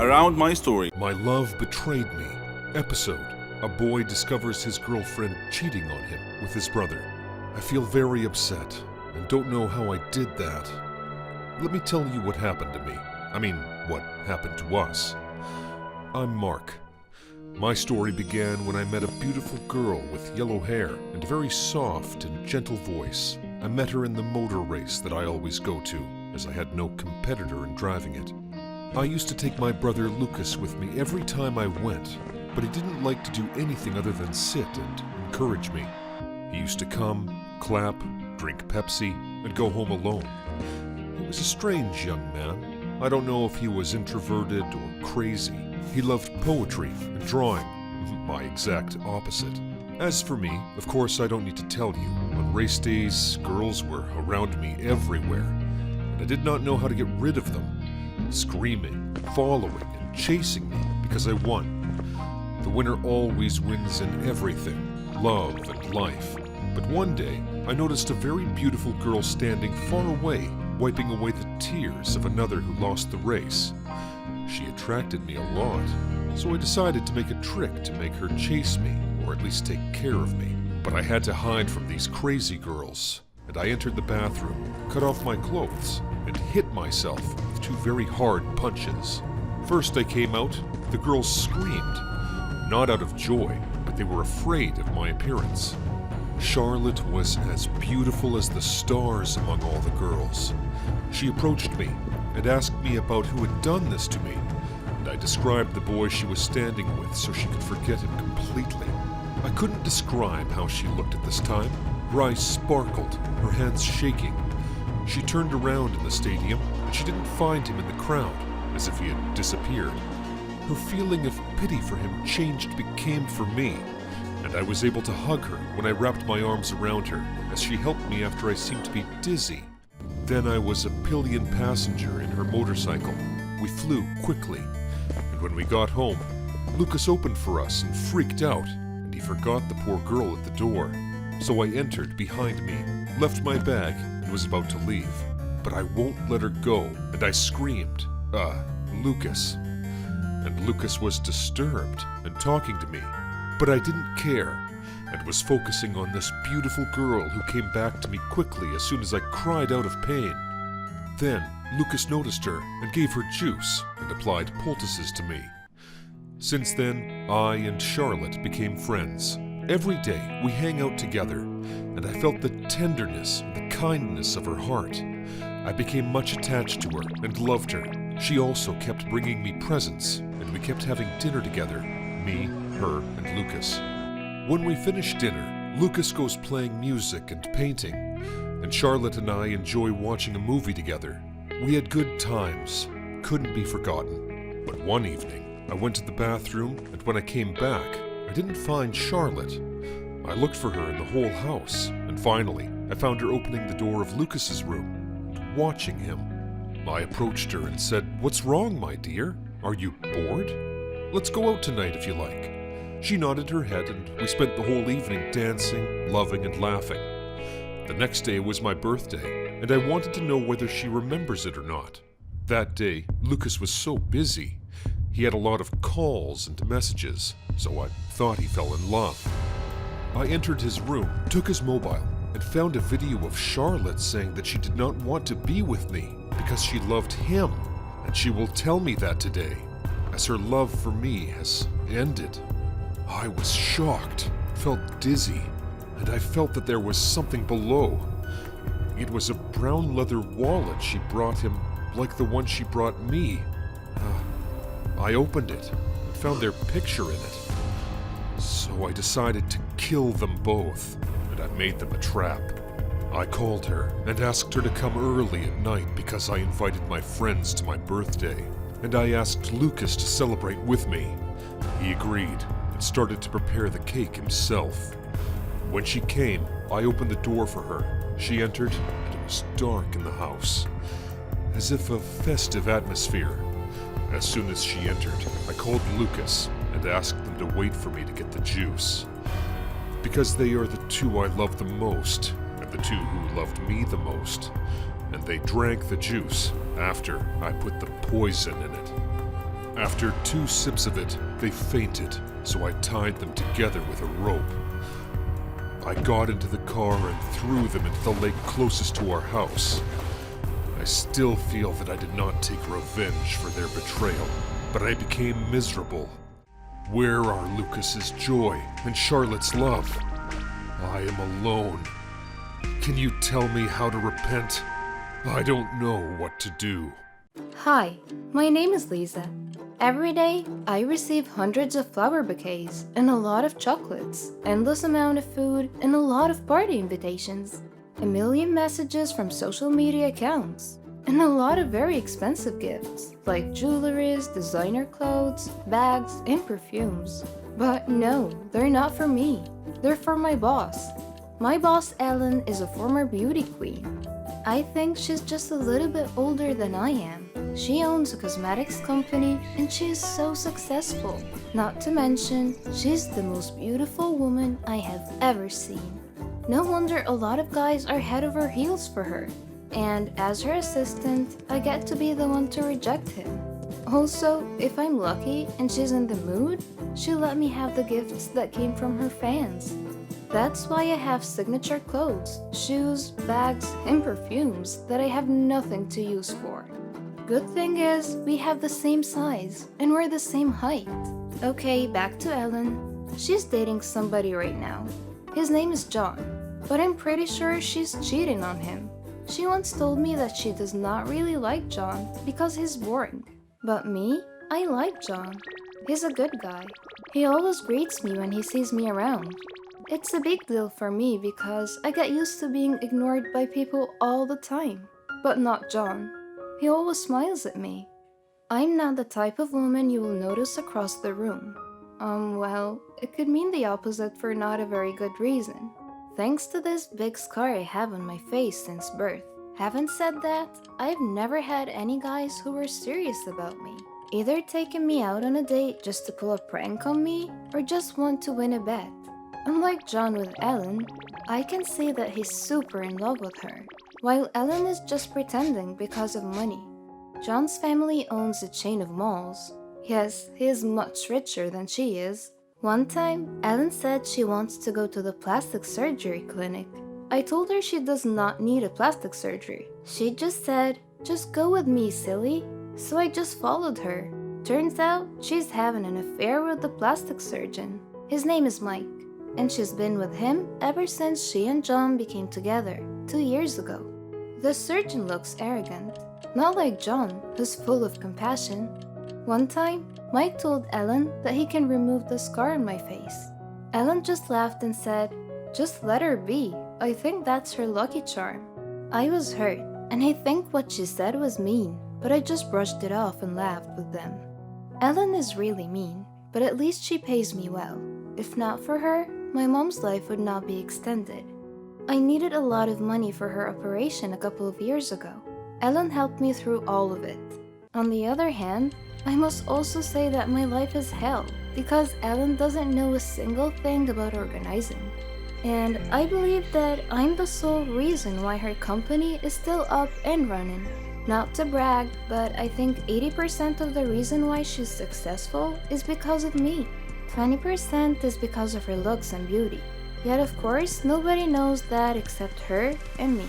around my story. My love betrayed me. Episode: a boy discovers his girlfriend cheating on him with his brother. I feel very upset and don't know how I did that. Let me tell you what happened to me. I mean, what happened to us. I'm Mark. My story began when I met a beautiful girl with yellow hair and a very soft and gentle voice. I met her in the motor race that I always go to, as I had no competitor in driving it. I used to take my brother Lucas with me every time I went, but he didn't like to do anything other than sit and encourage me. He used to come, clap, drink Pepsi, and go home alone. He was a strange young man. I don't know if he was introverted or crazy. He loved poetry and drawing, my exact opposite. As for me, of course I don't need to tell you, on race days, girls were around me everywhere, and I did not know how to get rid of them, screaming, following, and chasing me because I won. The winner always wins in everything, love and life. But one day, I noticed a very beautiful girl standing far away, wiping away the tears of another who lost the race. She attracted me a lot, so I decided to make a trick to make her chase me, or at least take care of me. But I had to hide from these crazy girls, and I entered the bathroom, cut off my clothes, and hit myself with 2 very hard punches. First I came out, the girls screamed, not out of joy, but they were afraid of my appearance. Charlotte was as beautiful as the stars among all the girls. She approached me and asked me about who had done this to me, and I described the boy she was standing with so she could forget him completely. I couldn't describe how she looked at this time. Her eyes sparkled, her hands shaking. She turned around in the stadium, and she didn't find him in the crowd, as if he had disappeared. Her feeling of pity for him changed became for me, and I was able to hug her when I wrapped my arms around her, as she helped me after I seemed to be dizzy. Then I was a pillion passenger in her motorcycle. We flew quickly, and when we got home, Lucas opened for us and freaked out, and he forgot the poor girl at the door. So I entered behind me, left my bag, and was about to leave. But I won't let her go, and I screamed, Lucas. And Lucas was disturbed and talking to me, but I didn't care, and was focusing on this beautiful girl who came back to me quickly as soon as I cried out of pain. Then Lucas noticed her and gave her juice and applied poultices to me. Since then, I and Charlotte became friends. Every day we hang out together, and I felt the tenderness and the kindness of her heart. I became much attached to her and loved her. She also kept bringing me presents, and we kept having dinner together, me, her, and Lucas. When we finish dinner, Lucas goes playing music and painting, and Charlotte and I enjoy watching a movie together. We had good times, couldn't be forgotten. But one evening, I went to the bathroom, and when I came back, I didn't find Charlotte. I looked for her in the whole house, and finally, I found her opening the door of Lucas's room, and watching him. I approached her and said, "What's wrong, my dear? Are you bored? Let's go out tonight if you like." She nodded her head, and we spent the whole evening dancing, loving, and laughing. The next day was my birthday, and I wanted to know whether she remembers it or not. That day, Lucas was so busy. He had a lot of calls and messages, so I thought he fell in love. I entered his room, took his mobile, and found a video of Charlotte saying that she did not want to be with me because she loved him, and she will tell me that today, as her love for me has ended. I was shocked, felt dizzy, and I felt that there was something below. It was a brown leather wallet she brought him, like the one she brought me. I opened it and found their picture in it. So I decided to kill them both, and I made them a trap. I called her and asked her to come early at night because I invited my friends to my birthday, and I asked Lucas to celebrate with me. He agreed and started to prepare the cake himself. When she came, I opened the door for her. She entered, and it was dark in the house, as if a festive atmosphere. As soon as she entered, I called Lucas and asked them to wait for me to get the juice. Because they are the two I love the most, and the two who loved me the most, and they drank the juice after I put the poison in it. After 2 sips of it, they fainted, so I tied them together with a rope. I got into the car and threw them into the lake closest to our house. I still feel that I did not take revenge for their betrayal, but I became miserable. Where are Lucas's joy and Charlotte's love? I am alone. Can you tell me how to repent? I don't know what to do. Hi, my name is Lisa. Every day, I receive hundreds of flower bouquets and a lot of chocolates, endless amount of food, and a lot of party invitations, a million messages from social media accounts, and a lot of very expensive gifts, like jewelries, designer clothes, bags, and perfumes. But no, they're not for me. They're for my boss. My boss, Ellen, is a former beauty queen. I think she's just a little bit older than I am. She owns a cosmetics company and she is so successful. Not to mention, she's the most beautiful woman I have ever seen. No wonder a lot of guys are head over heels for her. And as her assistant, I get to be the one to reject him. Also, if I'm lucky and she's in the mood, she'll let me have the gifts that came from her fans. That's why I have signature clothes, shoes, bags, and perfumes that I have nothing to use for. Good thing is, we have the same size, and we're the same height. Okay, back to Ellen. She's dating somebody right now. His name is John, but I'm pretty sure she's cheating on him. She once told me that she does not really like John because he's boring. But me, I like John. He's a good guy. He always greets me when he sees me around. It's a big deal for me because I get used to being ignored by people all the time. But not John. He always smiles at me. I'm not the type of woman you will notice across the room. Well, it could mean the opposite for not a very good reason. Thanks to this big scar I have on my face since birth. Having said that, I've never had any guys who were serious about me. Either taking me out on a date just to pull a prank on me, or just want to win a bet. Unlike John with Ellen, I can see that he's super in love with her, while Ellen is just pretending because of money. John's family owns a chain of malls. Yes, he is much richer than she is. One time, Ellen said she wants to go to the plastic surgery clinic. I told her she does not need a plastic surgery. She just said, "Just go with me, silly." So I just followed her. Turns out, she's having an affair with the plastic surgeon. His name is Mike, and she's been with him ever since she and John became together 2 years ago. The surgeon looks arrogant, not like John, who's full of compassion. One time, Mike told Ellen that he can remove the scar on my face. Ellen just laughed and said, "Just let her be. I think that's her lucky charm." I was hurt, and I think what she said was mean, but I just brushed it off and laughed with them. Ellen is really mean, but at least she pays me well. If not for her, my mom's life would not be extended. I needed a lot of money for her operation a couple of years ago. Ellen helped me through all of it. On the other hand, I must also say that my life is hell because Ellen doesn't know a single thing about organizing. And I believe that I'm the sole reason why her company is still up and running. Not to brag, but I think 80% of the reason why she's successful is because of me. 20% is because of her looks and beauty. Yet of course, nobody knows that except her and me.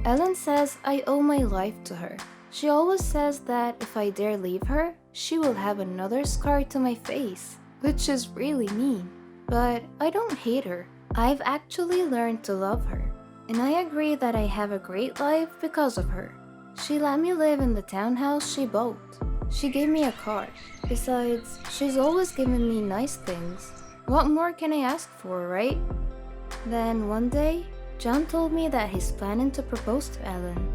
Ellen says I owe my life to her. She always says that if I dare leave her, she will have another scar to my face, which is really mean. But I don't hate her. I've actually learned to love her. And I agree that I have a great life because of her. She let me live in the townhouse she bought. She gave me a car. Besides, she's always given me nice things. What more can I ask for, right? Then one day, John told me that he's planning to propose to Ellen.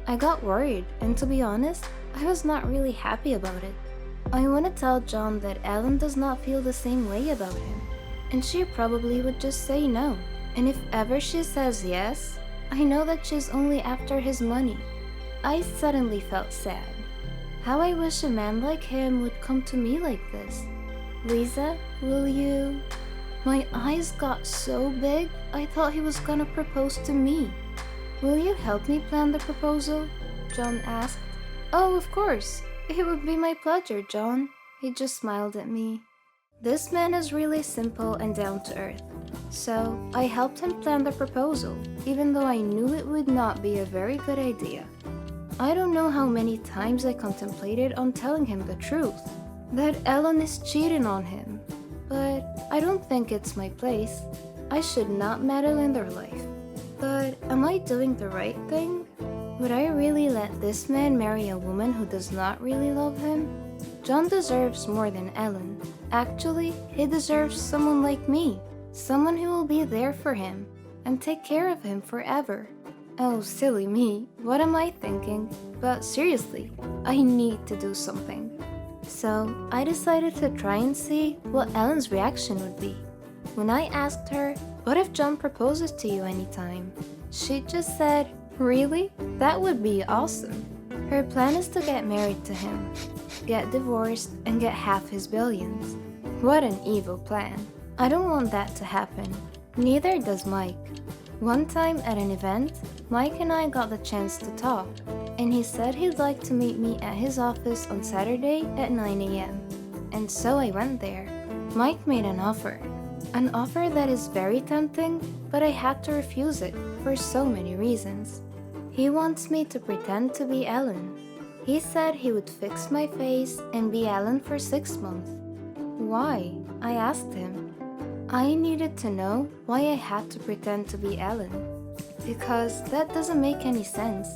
I got worried, and to be honest, I was not really happy about it. I want to tell John that Ellen does not feel the same way about him, and she probably would just say no. And if ever she says yes, I know that she's only after his money. I suddenly felt sad. How I wish a man like him would come to me like this. "Lisa, will you..." My eyes got so big, I thought he was gonna propose to me. "Will you help me plan the proposal?" John asked. "Oh, of course. It would be my pleasure, John. He just smiled at me. This man is really simple and down to earth. So I helped him plan the proposal, even though I knew it would not be a very good idea. I don't know how many times I contemplated on telling him the truth, that Ellen is cheating on him. But I don't think it's my place. I should not meddle in their life. But am I doing the right thing? Would I really let this man marry a woman who does not really love him? John deserves more than Ellen. Actually, he deserves someone like me. Someone who will be there for him and take care of him forever. Oh, silly me, what am I thinking? But seriously, I need to do something. So I decided to try and see what Ellen's reaction would be. When I asked her, what if John proposes to you anytime? She just said, really? That would be awesome. Her plan is to get married to him, get divorced, and get half his billions. What an evil plan. I don't want that to happen. Neither does Mike. One time at an event, Mike and I got the chance to talk, and he said he'd like to meet me at his office on Saturday at 9 a.m. And so I went there. Mike made an offer that is very tempting, but I had to refuse it for so many reasons. He wants me to pretend to be Ellen. He said he would fix my face and be Ellen for 6 months. Why? I asked him. I needed to know why I had to pretend to be Ellen, because that doesn't make any sense.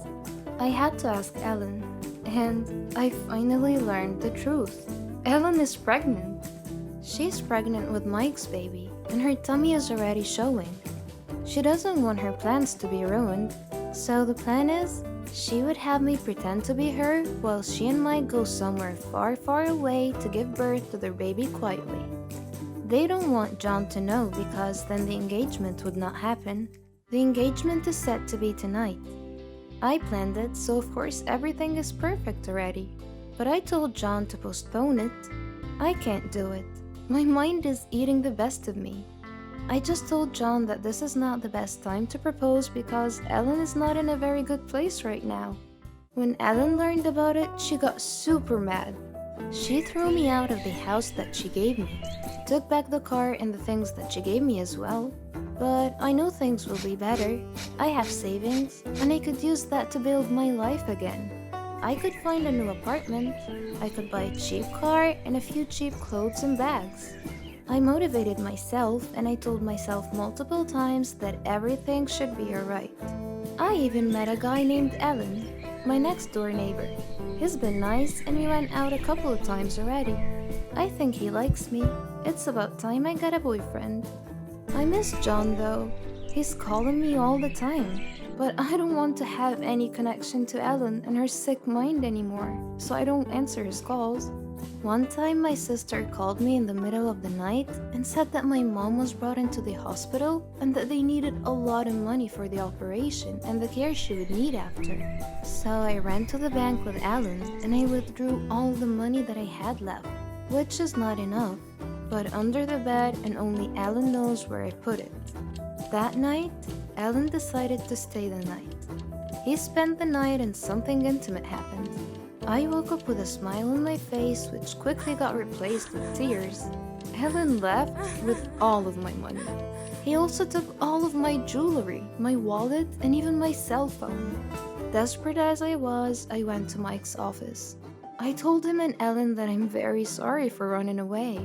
I had to ask Ellen, and I finally learned the truth. Ellen is pregnant. She's pregnant with Mike's baby, and her tummy is already showing. She doesn't want her plans to be ruined, so the plan is she would have me pretend to be her while she and Mike go somewhere far, far away to give birth to their baby quietly. They don't want John to know because then the engagement would not happen. The engagement is set to be tonight. I planned it, so of course everything is perfect already. But I told John to postpone it. I can't do it. My mind is eating the best of me. I just told John that this is not the best time to propose because Ellen is not in a very good place right now. When Ellen learned about it, she got super mad. She threw me out of the house that she gave me, took back the car and the things that she gave me as well. But I know things will be better. I have savings, and I could use that to build my life again. I could find a new apartment, I could buy a cheap car and a few cheap clothes and bags. I motivated myself and I told myself multiple times that everything should be alright. I even met a guy named Alan, my next door neighbor. He's been nice and we went out a couple of times already. I think he likes me. It's about time I got a boyfriend. I miss John though. He's calling me all the time. But I don't want to have any connection to Ellen and her sick mind anymore, so I don't answer his calls. One time my sister called me in the middle of the night and said that my mom was brought into the hospital and that they needed a lot of money for the operation and the care she would need after. So I ran to the bank with Alan and I withdrew all the money that I had left, which is not enough, but under the bed and only Alan knows where I put it. That night, Alan decided to stay the night. He spent the night and something intimate happened. I woke up with a smile on my face which quickly got replaced with tears. Alan left with all of my money. He also took all of my jewelry, my wallet, and even my cell phone. Desperate as I was, I went to Mike's office. I told him and Ellen that I'm very sorry for running away.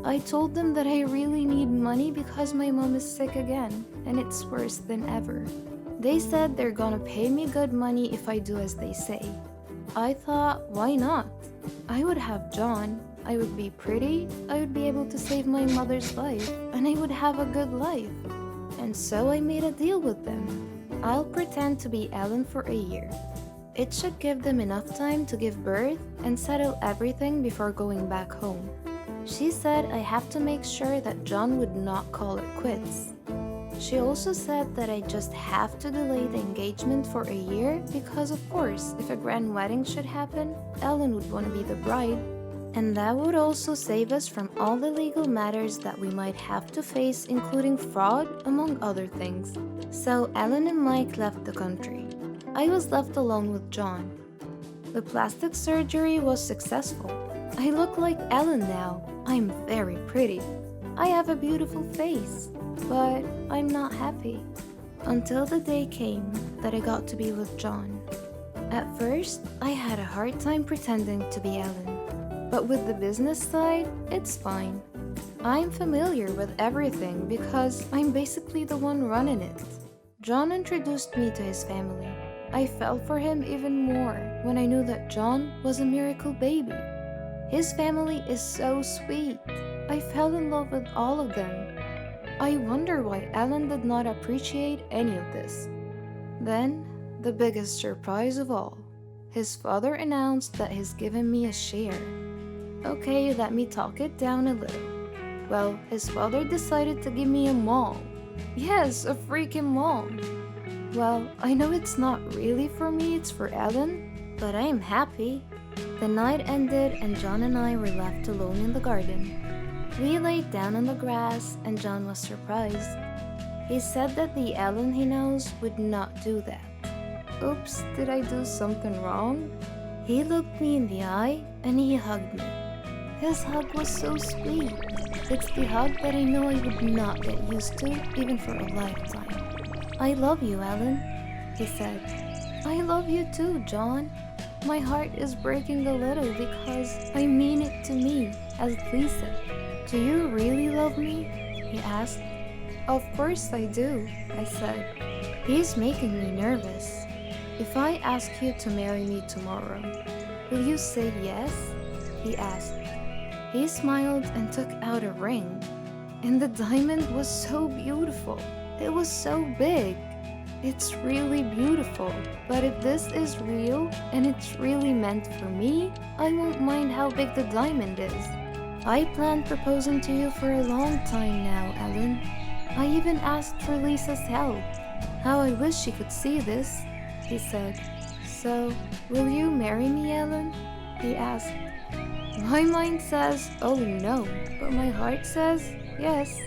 I told them that I really need money because my mom is sick again, and it's worse than ever. They said they're gonna pay me good money if I do as they say. I thought, why not? I would have John, I would be pretty, I would be able to save my mother's life, and I would have a good life. And so I made a deal with them. I'll pretend to be Ellen for a year. It should give them enough time to give birth and settle everything before going back home. She said I have to make sure that John would not call it quits. She also said that I just have to delay the engagement for a year because of course, if a grand wedding should happen, Ellen would want to be the bride. And that would also save us from all the legal matters that we might have to face, including fraud, among other things. So Ellen and Mike left the country. I was left alone with John. The plastic surgery was successful. I look like Ellen now. I'm very pretty. I have a beautiful face, but I'm not happy. Until the day came that I got to be with John. At first, I had a hard time pretending to be Ellen. But with the business side, it's fine. I'm familiar with everything because I'm basically the one running it. John introduced me to his family. I fell for him even more when I knew that John was a miracle baby. His family is so sweet. I fell in love with all of them. I wonder why Ellen did not appreciate any of this. Then, the biggest surprise of all, his father announced that he's given me a share. Okay, let me talk it down a little. Well, his father decided to give me a mall. Yes, a freaking mall. Well, I know it's not really for me, it's for Ellen, but I am happy. The night ended and John and I were left alone in the garden. We laid down on the grass and John was surprised. He said that the Ellen he knows would not do that. Oops, did I do something wrong? He looked me in the eye and he hugged me. His hug was so sweet. It's the hug that I know I would not get used to even for a lifetime. I love you, Ellen, he said. I love you too, John. My heart is breaking a little because I mean it to me as Lisa. Do you really love me? He asked. Of course I do, I said. He's making me nervous. If I ask you to marry me tomorrow, will you say yes? He asked. He smiled and took out a ring. And the diamond was so beautiful. It was so big. It's really beautiful. But if this is real and it's really meant for me, I won't mind how big the diamond is. I planned proposing to you for a long time now, Ellen. I even asked for Lisa's help. How I wish she could see this, he said. So, will you marry me, Ellen? He asked. My mind says, oh no, but my heart says, yes.